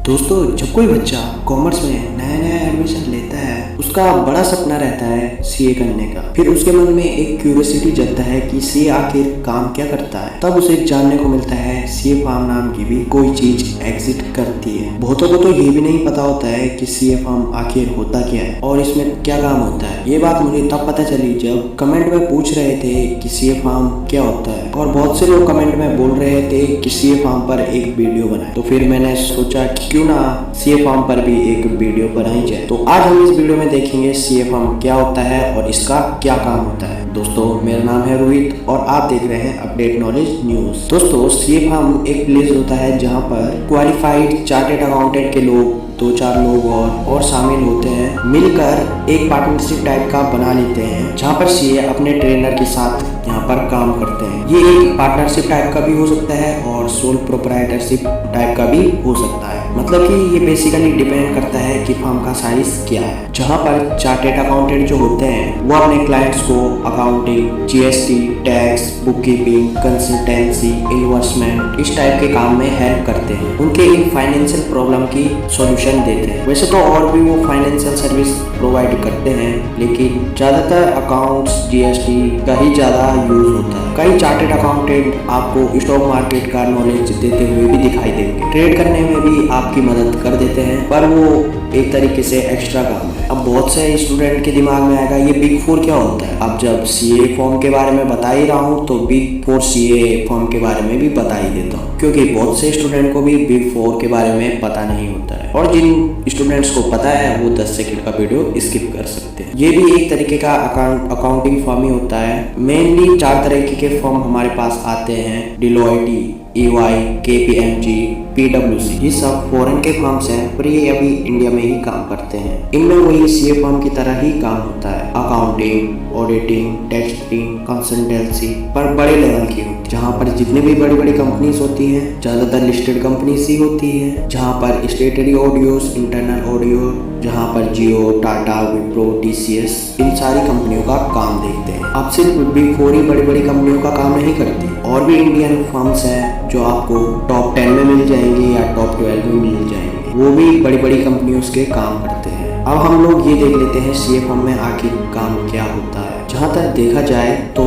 दोस्तों, जब कोई बच्चा कॉमर्स में नया नया एडमिशन लेता है, उसका बड़ा सपना रहता है सीए करने का। फिर उसके मन में एक क्यूरियोसिटी जगता है कि सीए आखिर काम क्या करता है। तब उसे जानने को मिलता है सीए फॉर्म नाम की भी कोई चीज एग्जिस्ट करती है। बहुतों को तो ये भी नहीं पता होता है कि सीए फॉर्म आखिर होता क्या है और इसमें क्या काम होता है। ये बात मुझे तब पता चली जब कमेंट में पूछ रहे थे कि सीए फॉर्म क्या होता है, और बहुत से लोग कमेंट में बोल रहे थे कि सीए फॉर्म पर एक वीडियो बनाए। तो फिर मैंने सोचा क्यों ना सीए फॉर्म पर भी एक वीडियो बनाई जाए। तो आज हम इस वीडियो में देखेंगे सीए फॉर्म क्या होता है और इसका क्या काम होता है। दोस्तों, मेरा नाम है रोहित और आप देख रहे हैं अपडेट नॉलेज न्यूज। दोस्तों, सीए फॉर्म एक प्लेस होता है जहां पर क्वालिफाइड चार्टेड अकाउंटेंट के लोग, 2-4 लोग और शामिल होते हैं, मिलकर एक पार्टनरशिप टाइप का बना लेते हैं जहाँ पर सीए अपने ट्रेनर के साथ यहाँ पर काम करते हैं। ये एक पार्टनरशिप टाइप का भी हो सकता है और सोल प्रोप्राइटरशिप टाइप का भी हो सकता है। मतलब कि ये बेसिकली डिपेंड करता है कि फर्म का साइज क्या है। जहाँ पर चार्टेड अकाउंटेंट जो होते हैं वो अपने क्लाइंट्स को accounting, GST, tax, book keeping, consultancy, investment इस टाइप के काम में हेल्प करते हैं, उनके इन फाइनेंशियल प्रॉब्लम की सॉल्यूशन देते हैं। वैसे तो और भी वो फाइनेंशियल सर्विस प्रोवाइड करते हैं, लेकिन ज्यादातर अकाउंट्स, जीएसटी का ही ज्यादा यूज होता है। कई चार्टेड अकाउंटेंट आपको स्टॉक मार्केट का नॉलेज देते हुए भी दिखाई देंगे, ट्रेड करने में भी आपकी मदद कर देते हैं, पर वो एक तरीके से एक्स्ट्रा काम है। अब बहुत से स्टूडेंट के दिमाग में आएगा ये बिग फोर क्या होता है। अब जब सीए फॉर्म के बारे में बता ही रहा हूँ तो बिग फोर सीए फॉर्म के बारे में भी बता ही देता हूँ, क्योंकि बहुत से स्टूडेंट को भी बिग फोर के बारे में पता नहीं होता है, और जिन स्टूडेंट्स को पता है वो 10 सेकंड का वीडियो स्किप कर सकते हैं। ये भी एक तरीके का अकाउंटिंग फॉर्म ही होता है। मेनली 4 तरीके के फॉर्म हमारे पास आते हैं, डिलॉयट, EY, KPMG, PwC। ये सब फॉरेन के फर्म्स हैं पर ये अभी इंडिया में ही काम करते हैं। इनमें वही सीए फर्म की तरह ही काम होता है, अकाउंटिंग, ऑडिटिंग, टेस्टिंग, कंसल्टेंसी पर बड़े लेवल की होती है, जहाँ पर जितनी भी बड़ी बड़ी कंपनीज होती हैं, ज्यादातर लिस्टेड कंपनीज ही होती है, जहाँ पर स्टेटरी ऑडियोज, इंटरनल ऑडियो, जहाँ पर जियो, टाटा, विप्रो, TCS इन सारी कंपनियों का काम देखते हैं। अब सिर्फ बिग फोर ही बड़ी बड़ी कंपनियों का काम नहीं करती, और भी इंडियन फर्म्स हैं जो आपको टॉप 10 में मिल जाएंगे या टॉप 12 में मिल जाएंगे, वो भी बड़ी बड़ी कंपनियों के काम करते हैं। अब हम लोग ये देख लेते हैं सीए फर्म में आखिर काम क्या होता है। जहाँ तक देखा जाए तो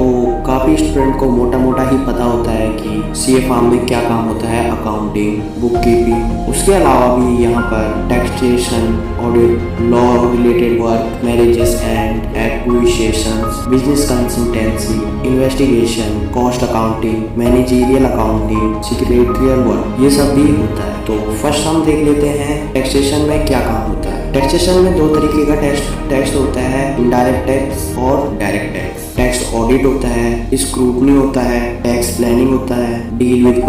काफ़ी स्टूडेंट को मोटा मोटा ही पता होता है कि सीए फर्म में क्या काम होता है, अकाउंटिंग, बुक कीपिंग। उसके अलावा भी यहाँ पर taxation, audit, law related work, marriages and acquisitions, business consultancy, investigation, cost accounting, managerial accounting, secretarial work, ये सब भी होता है। तो फर्स्ट हम देख लेते हैं टैक्सेशन में क्या काम होता है। टैक्सेशन में 2 तरीके का टैक्स होता है, इनडायरेक्ट टैक्स और डायरेक्ट टैक्स। टैक्स ऑडिट होता है, स्क्रूटनी होता है, टैक्स प्लानिंग होता है, डील विद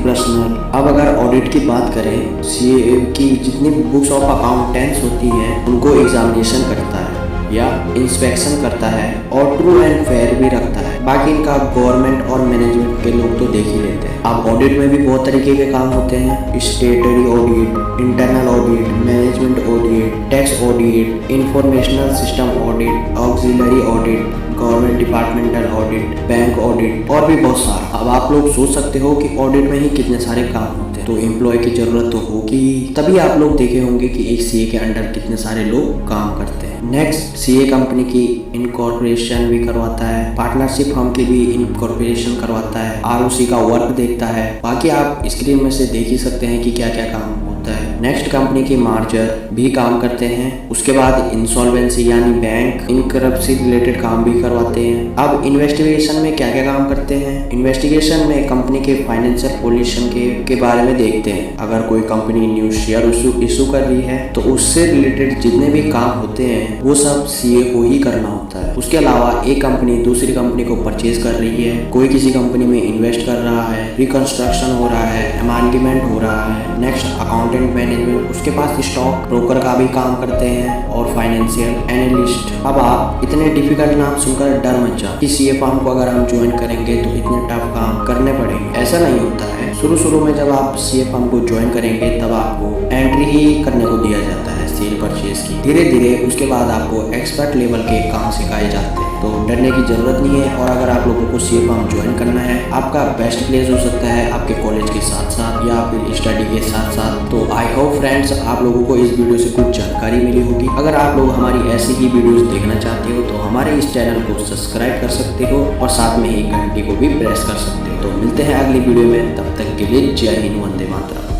पर्सनल। अब अगर ऑडिट की बात करें, सीए की जितनी बुक्स ऑफ अकाउंटेंट्स होती हैं उनको एग्जामिनेशन करता है या इंस्पेक्शन करता है और ट्रू एंड फेयर भी रखता है। बाकी इनका गवर्नमेंट और मैनेजमेंट के लोग तो देख ही लेते हैं। अब ऑडिट में भी बहुत तरीके के काम होते हैं, स्टेटरी audit, internal audit, management audit, tax audit, informational system audit, auxiliary audit, government departmental audit, bank audit और भी बहुत सारा। अब आप लोग सोच सकते हो कि ऑडिट में ही कितने सारे काम होते हैं, तो एम्प्लॉय की जरूरत तो होगी, तभी आप लोग देखे होंगे कि एक सीए के अंडर कितने सारे लोग काम करते हैं। नेक्स्ट, सीए कंपनी की इनकॉर्पोरेशन भी करवाता है, पार्टनरशिप फर्म की भी इनकॉर्पोरेशन करवाता है, आरओसी का वर्क देखता है। बाकी आप स्क्रीन में से देख ही सकते हैं कि क्या क्या काम होता है। नेक्स्ट, कंपनी की मार्जर भी काम करते हैं। उसके बाद इंसॉल्वेंसी यानी बैंक इनकरप्सी रिलेटेड काम भी करवाते हैं। अब इन्वेस्टिगेशन में क्या क्या काम करते हैं। इन्वेस्टिगेशन में कंपनी के फाइनेंशियल पोजीशन के बारे में देखते हैं। अगर कोई कंपनी न्यू शेयर इशू कर रही है तो उससे रिलेटेड जितने भी काम होते हैं वो सब सीए को ही करना होता है। उसके अलावा एक कंपनी दूसरी कंपनी को परचेज कर रही है, कोई किसी कंपनी में इन्वेस्ट कर रहा है, रिकंस्ट्रक्शन हो रहा है, एमालगमेंट हो रहा है। नेक्स्ट, अकाउंटेंट मैनेजमेंट, उसके पास स्टॉक ब्रोकर का भी काम करते हैं और फाइनेंशियल एनालिस्ट। अब आप इतने डिफिकल्ट नाम सुनकर डर मत जाओ कि सीए फर्म को अगर हम ज्वाइन करेंगे तो इतने टफ काम करने पड़ेंगे, ऐसा नहीं होता है। शुरू में जब आप सीए फर्म को ज्वाइन करेंगे तब आपको एंट्री ही करने को दिया जाता है सेल परचेज की। धीरे धीरे उसके बाद आपको एक्सपर्ट लेवल के काम सिखाए जाते हैं। तो डरने की जरूरत नहीं है। और अगर आप लोगों को सीए फॉर्म ज्वाइन करना है, आपका बेस्ट प्लेस हो सकता है आपके कॉलेज के साथ साथ या फिर स्टडी के साथ साथ। तो आई होप फ्रेंड्स आप लोगों को इस वीडियो से कुछ जानकारी मिली होगी। अगर आप लोग हमारी ऐसी ही वीडियोस देखना चाहते हो तो हमारे इस चैनल को सब्सक्राइब कर सकते हो और साथ में ही घंटी को भी प्रेस कर सकते हो। तो मिलते हैं अगली वीडियो में, तब तक के लिए जय हिंद, वंदे मातरम।